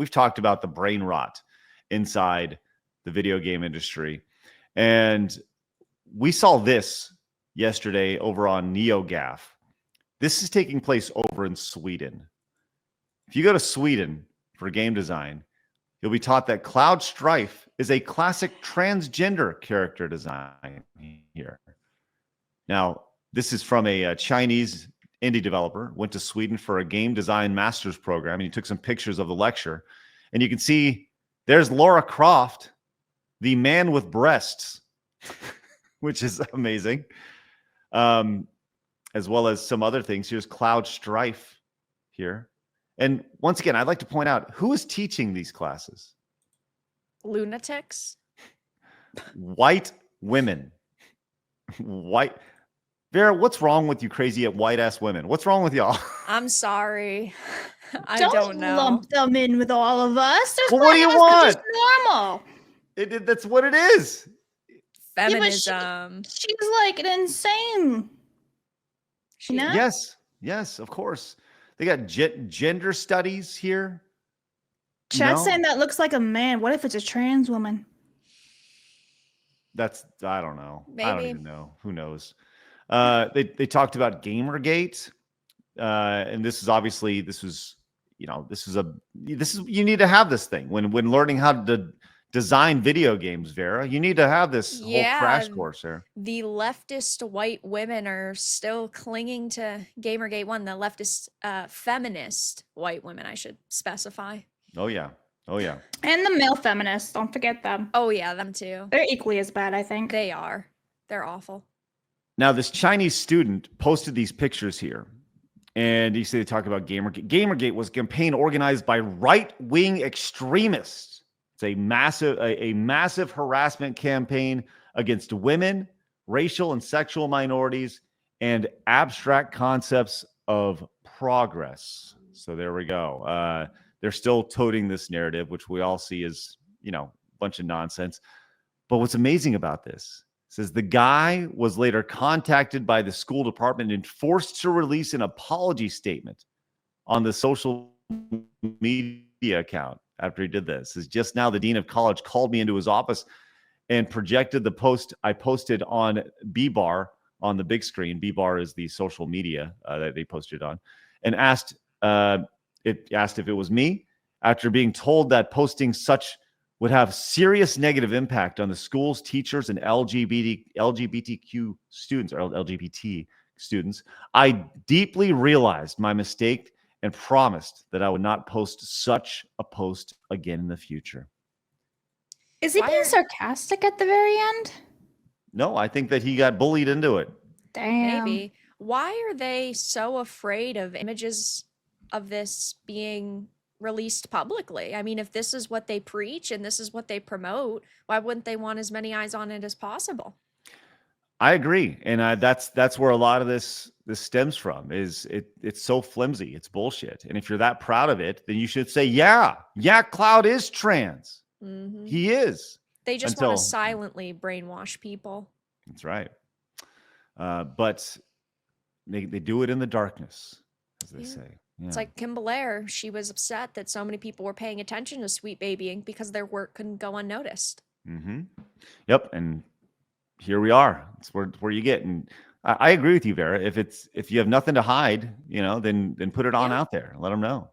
we've talked about the brain rot inside the video game industry. And we saw this yesterday over on NeoGAF. This is taking place over in Sweden. If you go to Sweden for game design, you'll be taught that Cloud Strife is a classic transgender character design here. Now, this is from a Chinese indie developer, went to Sweden for a game design master's program, and he took some pictures of the lecture. And you can see there's Laura Croft, the man with breasts, which is amazing. As well as some other things. Here's Cloud Strife here. And once again, I'd like to point out, who is teaching these classes? Lunatics. White women. White. Vera, what's wrong with you crazy white-ass women? What's wrong with y'all? I'm sorry. I don't know. Lump them in with all of us. There's Well, what do you want? Just normal. That's what it is. Feminism. Yeah, she's like an insane. You know? Yes, of course. They got gender studies here. Chat's saying that looks like a man. What if it's a trans woman? I don't know. Maybe. I don't even know. Who knows? They talked about Gamergate. And this is you need to have this thing when learning how to design video games, Vera. You need to have this whole crash course here. The leftist white women are still clinging to Gamergate 1. The leftist feminist white women, I should specify. Oh yeah. And the male feminists, don't forget them. Oh yeah, them too. They're equally as bad, I think. They are. They're awful. Now, this Chinese student posted these pictures here. And you see they talk about Gamergate. Gamergate was a campaign organized by right-wing extremists. It's a massive harassment campaign against women, racial and sexual minorities, and abstract concepts of progress. So there we go. They're still toting this narrative, which we all see as, a bunch of nonsense. But what's amazing about this says the guy was later contacted by the school department and forced to release an apology statement on the social media account after he did this. Is just now the dean of college called me into his office and projected the post I posted on B-Bar on the big screen. B-Bar is the social media that they posted on, and asked if it was me, after being told that posting such would have serious negative impact on the school's teachers and LGBTQ students, or LGBT students. I deeply realized my mistake and promised that I would not post such a post again in the future. Is he being sarcastic at the very end? No, I think that he got bullied into it. Damn. Maybe. Why are they so afraid of images of this being released publicly? I mean, if this is what they preach and this is what they promote, why wouldn't they want as many eyes on it as possible? I agree, and that's where a lot of this stems from. Is it's so flimsy, it's bullshit. And if you're that proud of it, then you should say, yeah, Cloud is trans. Mm-hmm. He is. They just want to silently brainwash people. That's right. But they do it in the darkness, as they say. Yeah. It's like Kim Belair. She was upset that so many people were paying attention to Sweet Babying because their work couldn't go unnoticed. Mm-hmm. Yep, and here we are. It's where you get. And I agree with you, Vera. If you have nothing to hide, then put it on out there. Let them know.